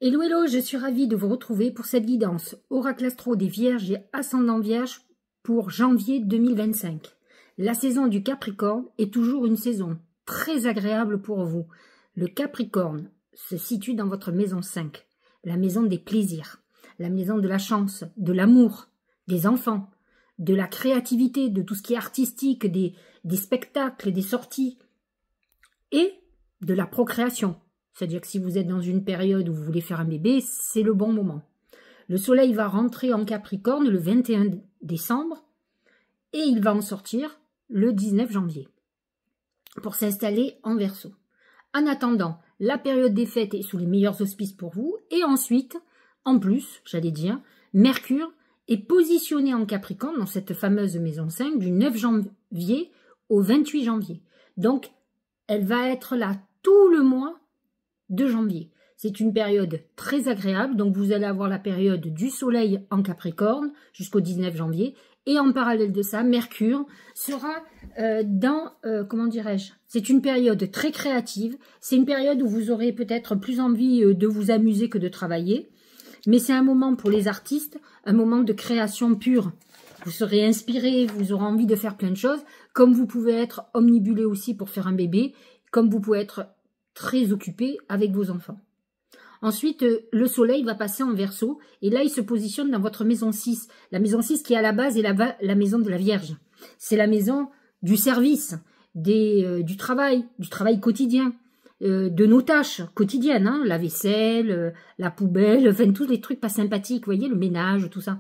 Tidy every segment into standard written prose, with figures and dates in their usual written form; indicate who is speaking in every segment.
Speaker 1: Hello, hello, je suis ravie de vous retrouver pour cette guidance Oracle Astro des Vierges et Ascendant Vierge pour janvier 2025. La saison du Capricorne est toujours une saison très agréable pour vous. Le Capricorne se situe dans votre maison 5, la maison des plaisirs, la maison de la chance, de l'amour, des enfants, de la créativité, de tout ce qui est artistique, des spectacles, des sorties et de la procréation. C'est-à-dire que si vous êtes dans une période où vous voulez faire un bébé, c'est le bon moment. Le soleil va rentrer en Capricorne le 21 décembre et il va en sortir le 19 janvier pour s'installer en Verseau. En attendant, la période des fêtes est sous les meilleurs auspices pour vous. Et ensuite, en plus, j'allais dire, Mercure est positionné en Capricorne dans cette fameuse maison 5 du 9 janvier au 28 janvier. Donc, elle va être là tout le mois de janvier. C'est une période très agréable, donc vous allez avoir la période du soleil en Capricorne jusqu'au 19 janvier, et en parallèle de ça, Mercure sera comment dirais-je, c'est une période très créative, c'est une période où vous aurez peut-être plus envie de vous amuser que de travailler, mais c'est un moment pour les artistes, un moment de création pure. Vous serez inspiré, vous aurez envie de faire plein de choses, comme vous pouvez être omnibulé aussi pour faire un bébé, comme vous pouvez être très occupé avec vos enfants. Ensuite, le soleil va passer en Verseau et là, il se positionne dans votre maison 6. La maison 6 qui à la base est la maison de la Vierge. C'est la maison du service, du travail quotidien, de nos tâches quotidiennes, hein, la vaisselle, la poubelle, enfin tous les trucs pas sympathiques, vous voyez, le ménage, tout ça.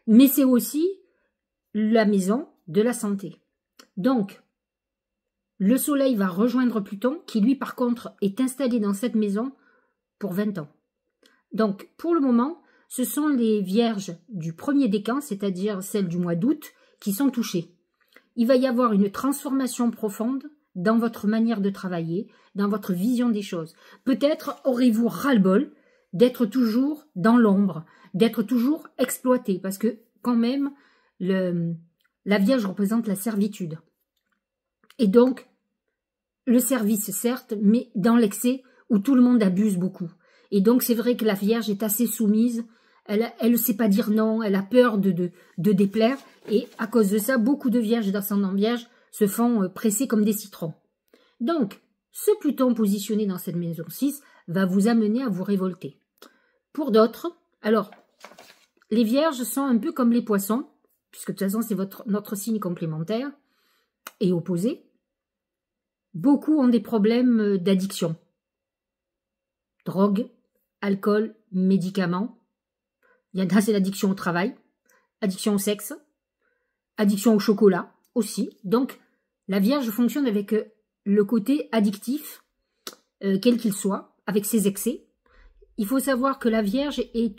Speaker 1: Mais c'est aussi la maison de la santé. Donc, le soleil va rejoindre Pluton, qui lui, par contre, est installé dans cette maison pour 20 ans. Donc, pour le moment, ce sont les vierges du premier décan, c'est-à-dire celles du mois d'août, qui sont touchées. Il va y avoir une transformation profonde dans votre manière de travailler, dans votre vision des choses. Peut-être aurez-vous ras-le-bol d'être toujours dans l'ombre, d'être toujours exploité, parce que quand même, la Vierge représente la servitude. Et donc, le service, certes, mais dans l'excès où tout le monde abuse beaucoup. Et donc, c'est vrai que la Vierge est assez soumise. Elle ne sait pas dire non, elle a peur de déplaire. Et à cause de ça, beaucoup de Vierges d'ascendant Vierge se font presser comme des citrons. Donc, ce Pluton positionné dans cette maison 6 va vous amener à vous révolter. Pour d'autres, alors, les Vierges sont un peu comme les poissons, puisque de toute façon, c'est notre signe complémentaire et opposé. Beaucoup ont des problèmes d'addiction. Drogue, alcool, médicaments. Il y en a, c'est l'addiction au travail, addiction au sexe, addiction au chocolat aussi. Donc, la Vierge fonctionne avec le côté addictif, quel qu'il soit, avec ses excès. Il faut savoir que la Vierge est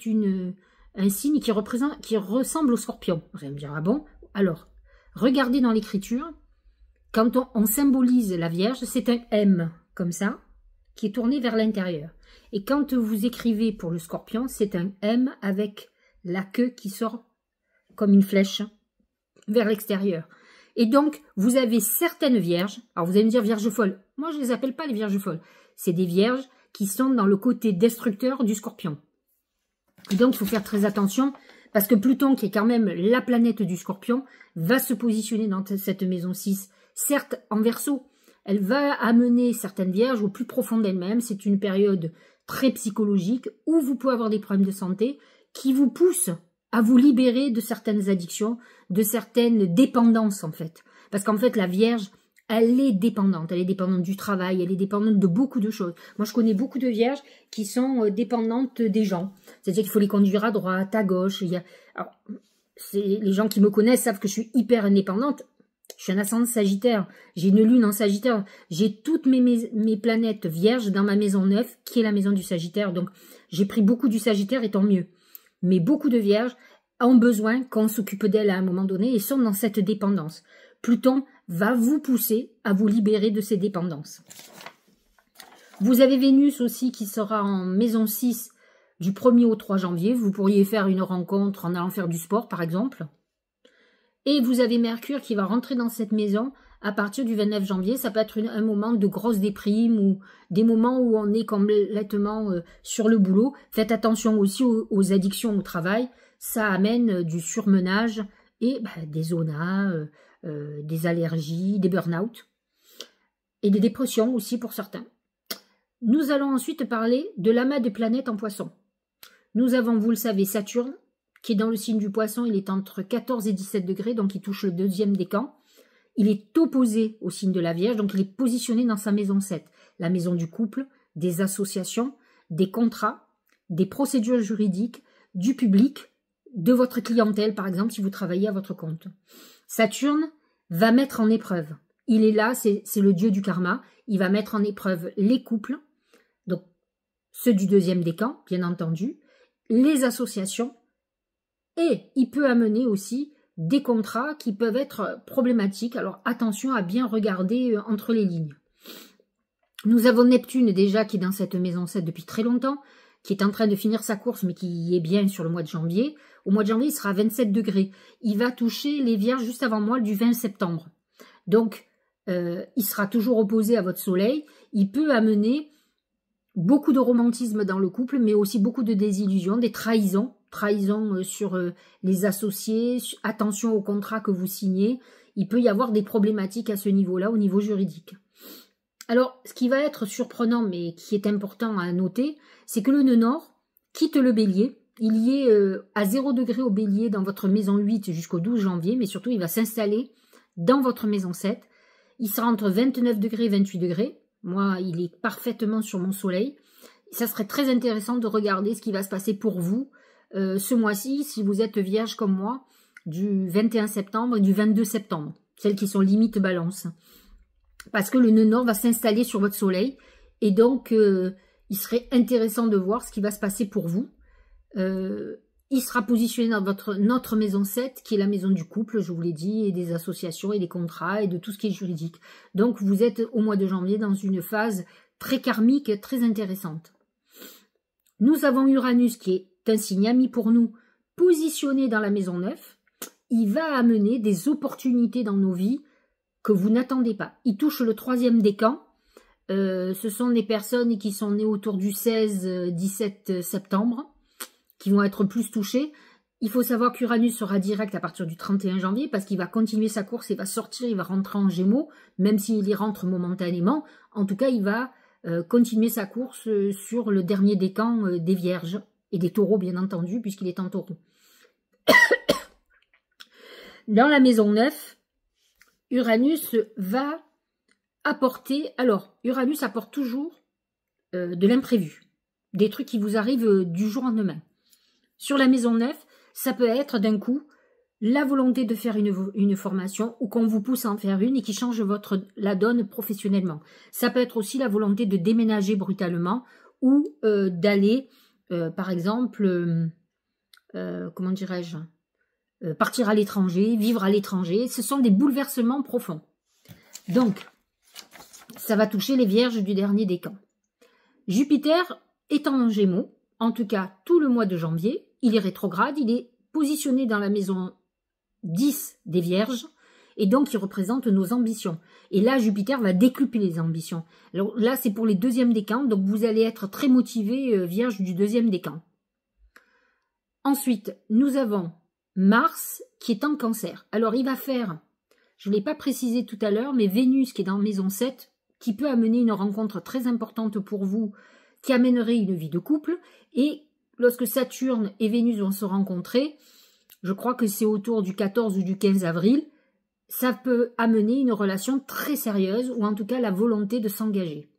Speaker 1: un signe qui ressemble au Scorpion. Vous allez me dire, ah bon? Alors, regardez dans l'écriture. Quand on symbolise la Vierge, c'est un M, comme ça, qui est tourné vers l'intérieur. Et quand vous écrivez pour le Scorpion, c'est un M avec la queue qui sort comme une flèche vers l'extérieur. Et donc, vous avez certaines Vierges, alors vous allez me dire Vierges folles. Moi, je ne les appelle pas les Vierges folles. C'est des Vierges qui sont dans le côté destructeur du Scorpion. Et donc, il faut faire très attention, parce que Pluton, qui est quand même la planète du Scorpion, va se positionner dans cette maison 6. Certes, en Verseau, elle va amener certaines Vierges au plus profond d'elles-mêmes. C'est une période très psychologique où vous pouvez avoir des problèmes de santé qui vous poussent à vous libérer de certaines addictions, de certaines dépendances en fait. Parce qu'en fait, la Vierge, elle est dépendante. Elle est dépendante du travail, elle est dépendante de beaucoup de choses. Moi, je connais beaucoup de Vierges qui sont dépendantes des gens. C'est-à-dire qu'il faut les conduire à droite, à gauche. Alors, les gens qui me connaissent savent que je suis hyper indépendante. Je suis un ascendant Sagittaire, j'ai une lune en Sagittaire, j'ai toutes mes planètes vierges dans ma maison 9, qui est la maison du Sagittaire, donc j'ai pris beaucoup du Sagittaire et tant mieux. Mais beaucoup de vierges ont besoin qu'on s'occupe d'elles à un moment donné et sont dans cette dépendance. Pluton va vous pousser à vous libérer de ces dépendances. Vous avez Vénus aussi qui sera en maison 6 du 1er au 3 janvier, vous pourriez faire une rencontre en allant faire du sport par exemple. Et vous avez Mercure qui va rentrer dans cette maison à partir du 29 janvier, ça peut être un moment de grosse déprime ou des moments où on est complètement sur le boulot. Faites attention aussi aux addictions au travail. Ça amène du surmenage et des zonas, des allergies, des burn-out et des dépressions aussi pour certains. Nous allons ensuite parler de l'amas de planètes en Poisson. Nous avons, vous le savez, Saturne, qui est dans le signe du Poisson. Il est entre 14 et 17 degrés, donc il touche le deuxième décan. Il est opposé au signe de la Vierge, donc il est positionné dans sa maison 7, la maison du couple, des associations, des contrats, des procédures juridiques, du public, de votre clientèle, par exemple, si vous travaillez à votre compte. Saturne va mettre en épreuve. Il est là, c'est le dieu du karma. Il va mettre en épreuve les couples, donc ceux du deuxième décan, bien entendu, les associations, et il peut amener aussi des contrats qui peuvent être problématiques. Alors attention à bien regarder entre les lignes. Nous avons Neptune déjà qui est dans cette maison 7 depuis très longtemps, qui est en train de finir sa course, mais qui est bien sur le mois de janvier. Au mois de janvier, il sera à 27 degrés. Il va toucher les Vierges juste avant moi du 20 septembre. Donc, il sera toujours opposé à votre soleil. Il peut amener beaucoup de romantisme dans le couple, mais aussi beaucoup de désillusions, des trahisons. Trahison sur les associés, attention aux contrats que vous signez. Il peut y avoir des problématiques à ce niveau-là, au niveau juridique. Alors, ce qui va être surprenant, mais qui est important à noter, c'est que le nœud nord quitte le bélier. Il y est à 0 degré au bélier dans votre maison 8 jusqu'au 12 janvier, mais surtout, il va s'installer dans votre maison 7. Il sera entre 29 degrés et 28 degrés. Moi, il est parfaitement sur mon soleil. Ça serait très intéressant de regarder ce qui va se passer pour vous ce mois-ci, si vous êtes vierge comme moi, du 21 septembre et du 22 septembre, celles qui sont limite balance. Parce que le nœud nord va s'installer sur votre soleil, et donc il serait intéressant de voir ce qui va se passer pour vous. Il sera positionné dans notre maison 7, qui est la maison du couple, je vous l'ai dit, et des associations, et des contrats, et de tout ce qui est juridique. Donc vous êtes au mois de janvier dans une phase très karmique, très intéressante. Nous avons Uranus qui est un signe ami pour nous, positionné dans la maison 9, il va amener des opportunités dans nos vies que vous n'attendez pas. Il touche le 3e décan. Ce sont des personnes qui sont nées autour du 16-17 septembre, qui vont être plus touchées. Il faut savoir qu'Uranus sera direct à partir du 31 janvier, parce qu'il va continuer sa course, il va sortir, il va rentrer en Gémeaux, même s'il y rentre momentanément. En tout cas, il va continuer sa course sur le dernier décan des Vierges. Et des taureaux, bien entendu, puisqu'il est en taureau. Dans la maison 9, Uranus va apporter... Alors, Uranus apporte toujours de l'imprévu. Des trucs qui vous arrivent du jour au lendemain. Sur la maison 9, ça peut être d'un coup la volonté de faire une formation ou qu'on vous pousse à en faire une et qui change la donne professionnellement. Ça peut être aussi la volonté de déménager brutalement ou d'aller... par exemple, comment dirais-je, partir à l'étranger, vivre à l'étranger. Ce sont des bouleversements profonds. Donc, ça va toucher les Vierges du dernier décan. Jupiter est en Gémeaux, en tout cas tout le mois de janvier. Il est rétrograde, il est positionné dans la maison 10 des Vierges, et donc il représente nos ambitions. Et là, Jupiter va décupler les ambitions. Alors là, c'est pour les 2e décans, donc vous allez être très motivé, Vierge du 2e décan. Ensuite, nous avons Mars qui est en Cancer. Alors il va faire, je ne l'ai pas précisé tout à l'heure, mais Vénus qui est dans maison 7, qui peut amener une rencontre très importante pour vous, qui amènerait une vie de couple. Et lorsque Saturne et Vénus vont se rencontrer, je crois que c'est autour du 14 ou du 15 avril, ça peut amener une relation très sérieuse, ou en tout cas la volonté de s'engager.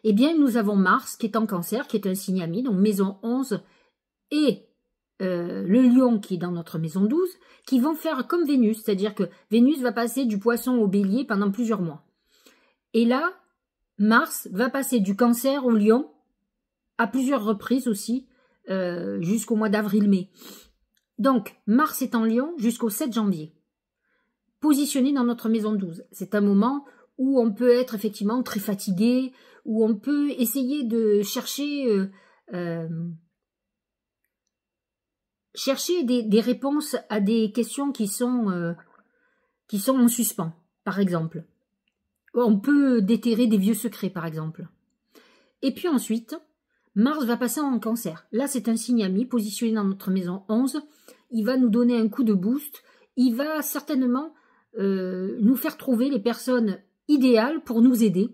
Speaker 1: Eh bien, nous avons Mars qui est en Cancer, qui est un signe ami, donc maison 11, et le Lion qui est dans notre maison 12, qui vont faire comme Vénus, c'est-à-dire que Vénus va passer du Poisson au Bélier pendant plusieurs mois. Et là, Mars va passer du Cancer au Lion à plusieurs reprises aussi, jusqu'au mois d'avril-mai. Donc, Mars est en Lion jusqu'au 7 janvier. Positionné dans notre maison 12. C'est un moment où on peut être effectivement très fatigué, où on peut essayer de chercher des réponses à des questions qui sont en suspens. par exemple. On peut déterrer des vieux secrets, par exemple. Et puis ensuite, Mars va passer en Cancer. Là, c'est un signe ami positionné dans notre maison 11. Il va nous donner un coup de boost. Il va certainement nous faire trouver les personnes idéales pour nous aider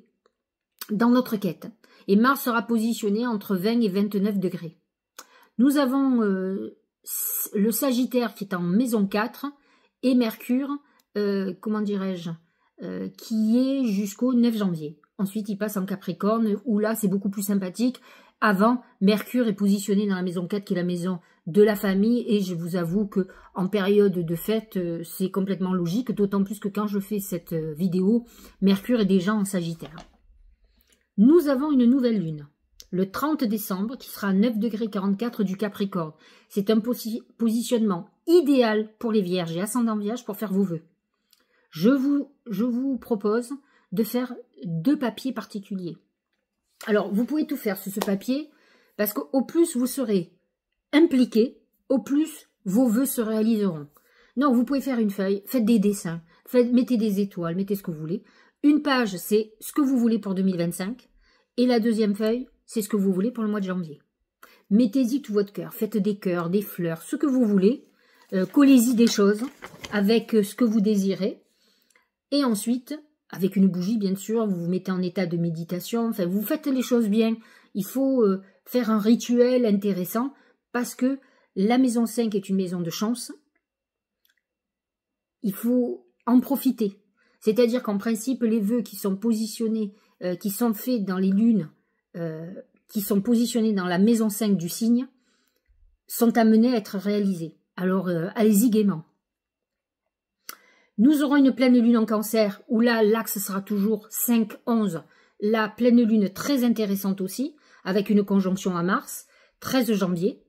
Speaker 1: dans notre quête. Et Mars sera positionné entre 20 et 29 degrés. Nous avons le Sagittaire qui est en maison 4 et Mercure, comment dirais-je, qui est jusqu'au 9 janvier. Ensuite, il passe en Capricorne, où là, c'est beaucoup plus sympathique. Avant, Mercure est positionné dans la maison 4, qui est la maison de la famille, et je vous avoue que en période de fête, c'est complètement logique, d'autant plus que quand je fais cette vidéo, Mercure est déjà en Sagittaire. Nous avons une nouvelle lune, le 30 décembre, qui sera à 9 degrés 44 du Capricorne. C'est un positionnement idéal pour les Vierges et ascendant Vierge pour faire vos vœux. Je vous propose de faire 2 papiers particuliers. Alors, vous pouvez tout faire sur ce papier, parce qu'au plus vous serez impliqué, au plus vos vœux se réaliseront. Non, vous pouvez faire une feuille, faites des dessins, mettez des étoiles, mettez ce que vous voulez. Une page, c'est ce que vous voulez pour 2025, et la deuxième feuille, c'est ce que vous voulez pour le mois de janvier. Mettez-y tout votre cœur, faites des cœurs, des fleurs, ce que vous voulez, collez-y des choses avec ce que vous désirez, et ensuite, avec une bougie, bien sûr, vous vous mettez en état de méditation. Enfin, vous faites les choses bien. Il faut faire un rituel intéressant parce que la maison 5 est une maison de chance. Il faut en profiter. C'est-à-dire qu'en principe, les vœux qui sont positionnés, qui sont faits dans les lunes, qui sont positionnés dans la maison 5 du signe, sont amenés à être réalisés. Alors, allez-y gaiement. Nous aurons une pleine lune en Cancer, où là, l'axe sera toujours 5-11. La pleine lune très intéressante aussi, avec une conjonction à Mars, 13 janvier.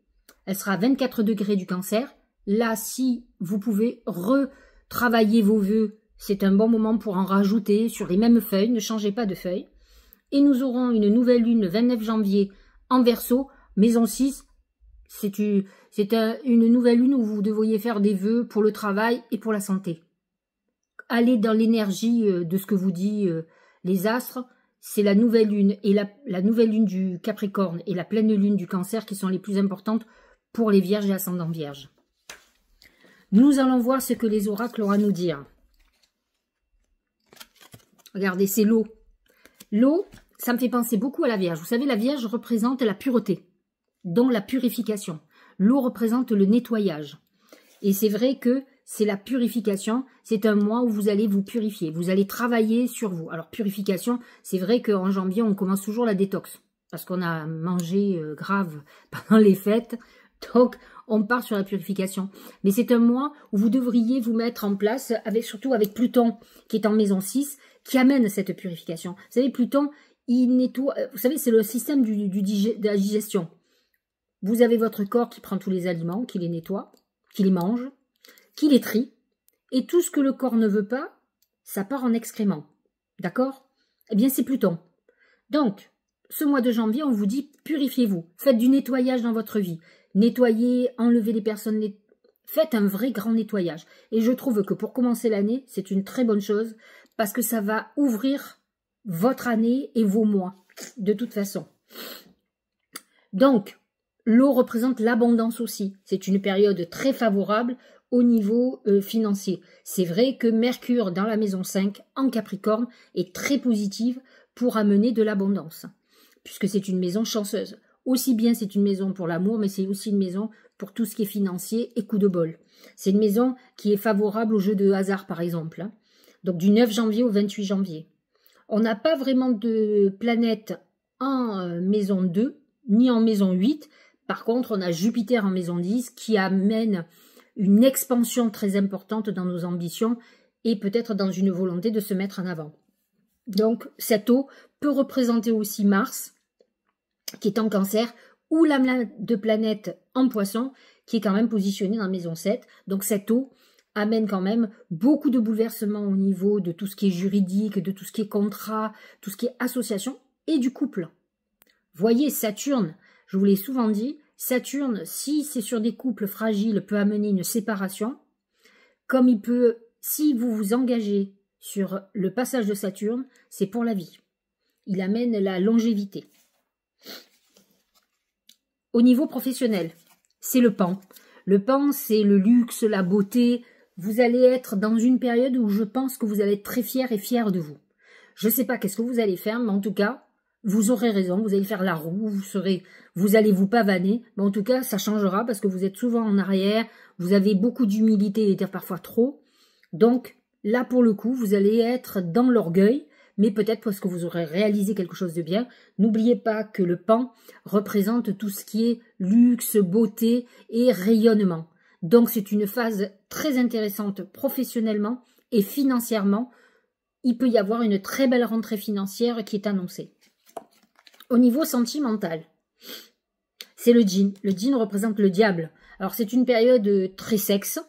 Speaker 1: Elle sera à 24 degrés du Cancer. Là, si vous pouvez retravailler vos vœux, c'est un bon moment pour en rajouter sur les mêmes feuilles. Ne changez pas de feuilles. Et nous aurons une nouvelle lune le 29 janvier en Verseau, maison 6. C'est une nouvelle lune où vous devriez faire des vœux pour le travail et pour la santé. Allez dans l'énergie de ce que vous dit les astres. C'est la nouvelle lune et la nouvelle lune du Capricorne et la pleine lune du Cancer qui sont les plus importantes pour les Vierges et ascendants Vierges. Nous allons voir ce que les oracles ont à nous dire. Regardez, c'est l'eau. L'eau, ça me fait penser beaucoup à la Vierge. Vous savez, la Vierge représente la pureté, dont la purification. L'eau représente le nettoyage. Et c'est vrai que c'est la purification, c'est un mois où vous allez vous purifier, vous allez travailler sur vous. Alors purification, c'est vrai qu'en janvier, on commence toujours la détox, parce qu'on a mangé grave pendant les fêtes, donc on part sur la purification. Mais c'est un mois où vous devriez vous mettre en place, surtout avec Pluton, qui est en maison 6, qui amène cette purification. Vous savez, Pluton, il nettoie, vous savez, c'est le système de la digestion. Vous avez votre corps qui prend tous les aliments, qui les nettoie, qui les mange, qui les trie, et tout ce que le corps ne veut pas, ça part en excréments. D'accord? Eh bien, c'est Pluton. Donc, ce mois de janvier, on vous dit, purifiez-vous. Faites du nettoyage dans votre vie. Nettoyez, enlevez les personnes, faites un vrai grand nettoyage. Et je trouve que pour commencer l'année, c'est une très bonne chose, parce que ça va ouvrir votre année et vos mois, de toute façon. Donc, l'eau représente l'abondance aussi. C'est une période très favorable au niveau financier. C'est vrai que Mercure dans la maison 5 en Capricorne est très positive pour amener de l'abondance, puisque c'est une maison chanceuse. Aussi bien c'est une maison pour l'amour, mais c'est aussi une maison pour tout ce qui est financier et coup de bol. C'est une maison qui est favorable au jeu de hasard, par exemple. Donc du 9 janvier au 28 janvier. On n'a pas vraiment de planète en maison 2, ni en maison 8. Par contre, on a Jupiter en maison 10 qui amène une expansion très importante dans nos ambitions et peut-être dans une volonté de se mettre en avant. Donc, cette eau peut représenter aussi Mars, qui est en Cancer, ou la de planète en Poisson, qui est quand même positionnée dans la maison 7. Donc, cette eau amène quand même beaucoup de bouleversements au niveau de tout ce qui est juridique, de tout ce qui est contrat, tout ce qui est association et du couple. Voyez, Saturne, je vous l'ai souvent dit, Saturne, si c'est sur des couples fragiles, peut amener une séparation, comme il peut, si vous vous engagez sur le passage de Saturne, c'est pour la vie. Il amène la longévité. Au niveau professionnel, c'est le pan. Le pan, c'est le luxe, la beauté. Vous allez être dans une période où je pense que vous allez être très fiers et fiers de vous. Je ne sais pas qu'est-ce que vous allez faire, mais en tout cas, vous aurez raison, vous allez faire la roue, vous allez vous pavaner, mais en tout cas, ça changera parce que vous êtes souvent en arrière, vous avez beaucoup d'humilité et parfois trop. Donc, là, pour le coup, vous allez être dans l'orgueil, mais peut-être parce que vous aurez réalisé quelque chose de bien. N'oubliez pas que le pan représente tout ce qui est luxe, beauté et rayonnement. Donc, c'est une phase très intéressante professionnellement et financièrement. Il peut y avoir une très belle rentrée financière qui est annoncée. Au niveau sentimental, c'est le djinn. Le djinn représente le diable. Alors, c'est une période très sexe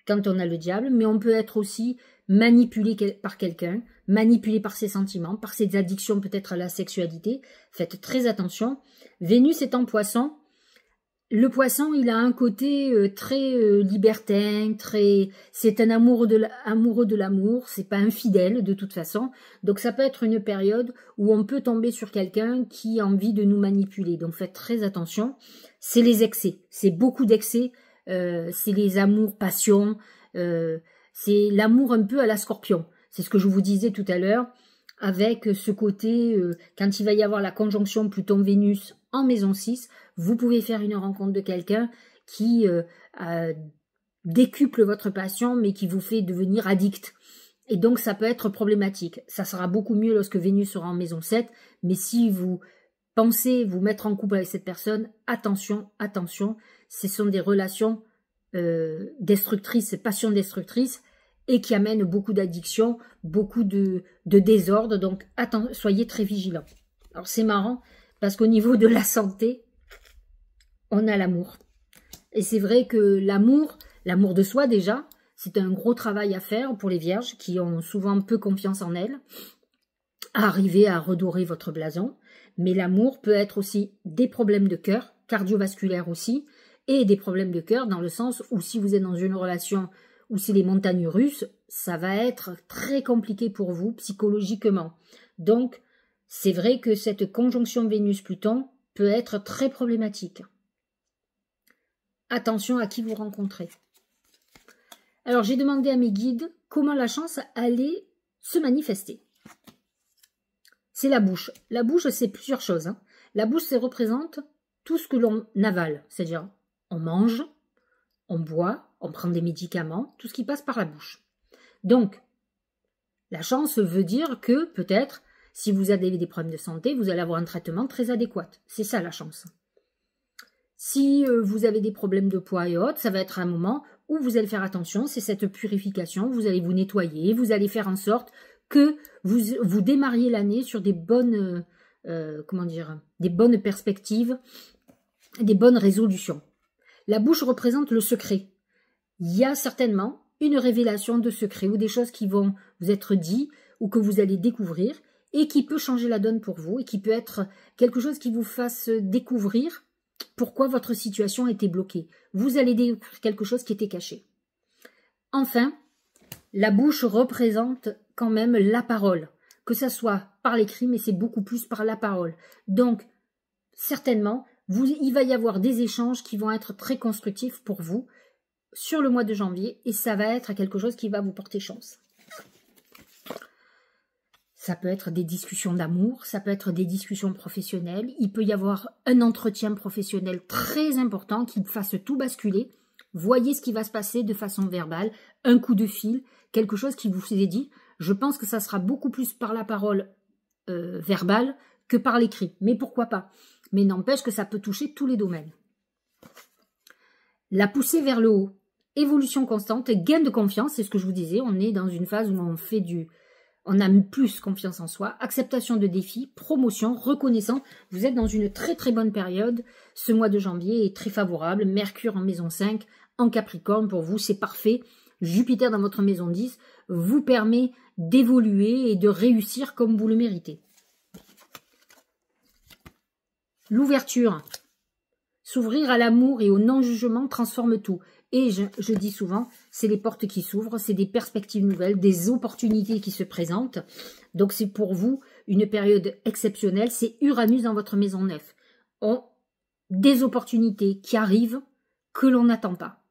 Speaker 1: quand on a le diable, mais on peut être aussi manipulé par quelqu'un, manipulé par ses sentiments, par ses addictions peut-être à la sexualité. Faites très attention. Vénus est en poisson. Le poisson, il a un côté très libertin, c'est un amoureux de l'amour, c'est pas infidèle de toute façon. Donc ça peut être une période où on peut tomber sur quelqu'un qui a envie de nous manipuler. Donc faites très attention. C'est les excès, c'est beaucoup d'excès, c'est les amours, passions, c'est l'amour un peu à la Scorpion. C'est ce que je vous disais tout à l'heure, avec ce côté, quand il va y avoir la conjonction Pluton-Vénus en maison 6, vous pouvez faire une rencontre de quelqu'un qui décuple votre passion, mais qui vous fait devenir addict. Et donc, ça peut être problématique. Ça sera beaucoup mieux lorsque Vénus sera en maison 7, mais si vous pensez vous mettre en couple avec cette personne, attention, attention, ce sont des relations destructrices, passions destructrices, et qui amènent beaucoup d'addiction, beaucoup de désordre. Donc, soyez très vigilants. Alors, c'est marrant, parce qu'au niveau de la santé, on a l'amour. Et c'est vrai que l'amour de soi déjà, c'est un gros travail à faire pour les vierges qui ont souvent peu confiance en elles, à arriver à redorer votre blason. Mais l'amour peut être aussi des problèmes de cœur, cardiovasculaires aussi, et des problèmes de cœur dans le sens où si vous êtes dans une relation où c'est les montagnes russes, ça va être très compliqué pour vous psychologiquement. Donc, c'est vrai que cette conjonction Vénus-Pluton peut être très problématique. Attention à qui vous rencontrez. Alors, j'ai demandé à mes guides comment la chance allait se manifester. C'est la bouche. La bouche, c'est plusieurs choses. La bouche, ça représente tout ce que l'on avale. C'est-à-dire, on mange, on boit, on prend des médicaments, tout ce qui passe par la bouche. Donc, la chance veut dire que, peut-être, si vous avez des problèmes de santé, vous allez avoir un traitement très adéquat. C'est ça, la chance. Si vous avez des problèmes de poids et autres, ça va être un moment où vous allez faire attention, c'est cette purification, vous allez vous nettoyer, vous allez faire en sorte que vous démarriez l'année sur des bonnes, des bonnes perspectives, des bonnes résolutions. La bouche représente le secret. Il y a certainement une révélation de secret ou des choses qui vont vous être dites ou que vous allez découvrir et qui peut changer la donne pour vous et qui peut être quelque chose qui vous fasse découvrir pourquoi votre situation était bloquée. Vous allez découvrir quelque chose qui était caché. Enfin, la bouche représente quand même la parole, que ça soit par l'écrit, mais c'est beaucoup plus par la parole. Donc, certainement, il va y avoir des échanges qui vont être très constructifs pour vous sur le mois de janvier et ça va être quelque chose qui va vous porter chance. Ça peut être des discussions d'amour, ça peut être des discussions professionnelles. Il peut y avoir un entretien professionnel très important qui fasse tout basculer. Voyez ce qui va se passer de façon verbale, un coup de fil, quelque chose qui vous est dit. Je pense que ça sera beaucoup plus par la parole verbale que par l'écrit. Mais pourquoi pas? Mais n'empêche que ça peut toucher tous les domaines. La poussée vers le haut, évolution constante, gain de confiance, c'est ce que je vous disais. On est dans une phase où on a plus confiance en soi, acceptation de défis, promotion, reconnaissance. Vous êtes dans une très très bonne période. Ce mois de janvier est très favorable. Mercure en maison 5, en Capricorne, pour vous, c'est parfait. Jupiter dans votre maison 10 vous permet d'évoluer et de réussir comme vous le méritez. L'ouverture S'ouvrir à l'amour et au non-jugement transforme tout. Et je dis souvent, c'est les portes qui s'ouvrent, c'est des perspectives nouvelles, des opportunités qui se présentent. Donc c'est pour vous une période exceptionnelle. C'est Uranus dans votre maison 9. Des opportunités qui arrivent que l'on n'attend pas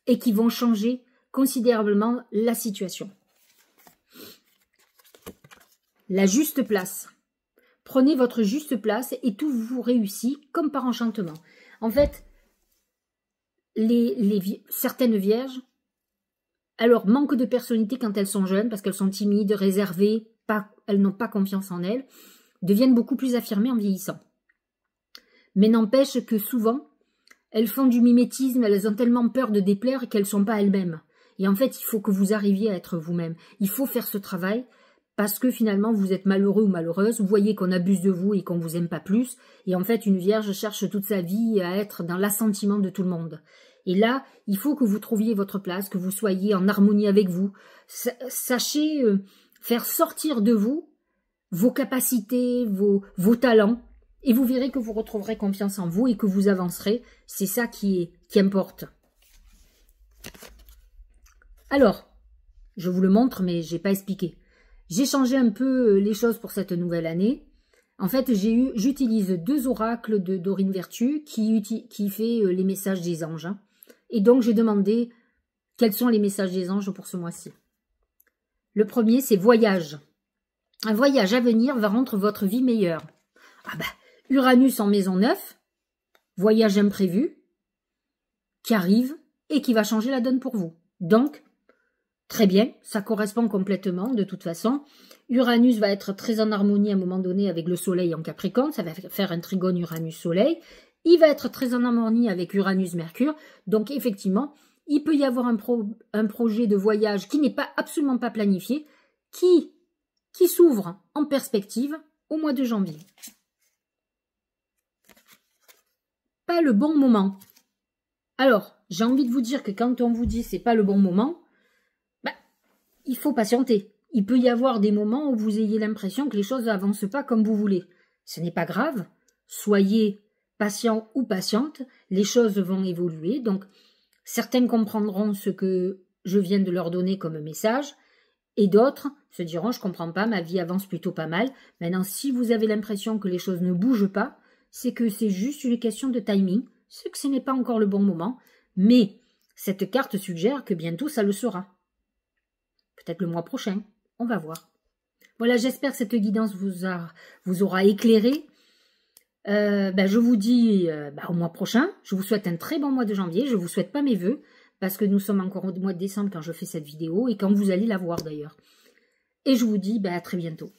Speaker 1: et qui vont changer considérablement la situation. La juste place. Prenez votre juste place et tout vous réussit comme par enchantement. En fait, certaines vierges, alors manquent de personnalité quand elles sont jeunes, parce qu'elles sont timides, réservées, elles n'ont pas confiance en elles, deviennent beaucoup plus affirmées en vieillissant. Mais n'empêche que souvent, elles font du mimétisme, elles ont tellement peur de déplaire qu'elles ne sont pas elles-mêmes. Et en fait, il faut que vous arriviez à être vous-même. Il faut faire ce travail, parce que finalement, vous êtes malheureux ou malheureuse, vous voyez qu'on abuse de vous et qu'on ne vous aime pas plus, et en fait, une vierge cherche toute sa vie à être dans l'assentiment de tout le monde. Et là, il faut que vous trouviez votre place, que vous soyez en harmonie avec vous. Sachez faire sortir de vous vos capacités, vos talents, et vous verrez que vous retrouverez confiance en vous et que vous avancerez. C'est ça qui importe. Alors, je vous le montre, mais je n'ai pas expliqué. J'ai changé un peu les choses pour cette nouvelle année. En fait, j'utilise 2 oracles de Dorine Vertu qui fait les messages des anges. Hein. Et donc, j'ai demandé quels sont les messages des anges pour ce mois-ci. Le premier, c'est voyage. Un voyage à venir va rendre votre vie meilleure. Ah bah, Uranus en maison 9, voyage imprévu, qui arrive et qui va changer la donne pour vous. Donc, très bien, ça correspond complètement de toute façon. Uranus va être très en harmonie à un moment donné avec le soleil en Capricorne, ça va faire un trigone Uranus-Soleil. Il va être très en harmonie avec Uranus-Mercure, donc effectivement, il peut y avoir un projet de voyage qui n'est absolument pas planifié, qui s'ouvre en perspective au mois de janvier. Pas le bon moment. Alors, j'ai envie de vous dire que quand on vous dit c'est pas le bon moment, il faut patienter. Il peut y avoir des moments où vous ayez l'impression que les choses n'avancent pas comme vous voulez. Ce n'est pas grave. Soyez patient ou patiente. Les choses vont évoluer. Donc, certains comprendront ce que je viens de leur donner comme message. Et d'autres se diront, je ne comprends pas, ma vie avance plutôt pas mal. Maintenant, si vous avez l'impression que les choses ne bougent pas, c'est que c'est juste une question de timing. C'est que ce n'est pas encore le bon moment. Mais cette carte suggère que bientôt ça le sera. Peut-être le mois prochain, on va voir. Voilà, j'espère que cette guidance vous aura éclairé. Je vous dis au mois prochain. Je vous souhaite un très bon mois de janvier. Je ne vous souhaite pas mes vœux, parce que nous sommes encore au mois de décembre quand je fais cette vidéo, et quand vous allez la voir d'ailleurs. Et je vous dis à très bientôt.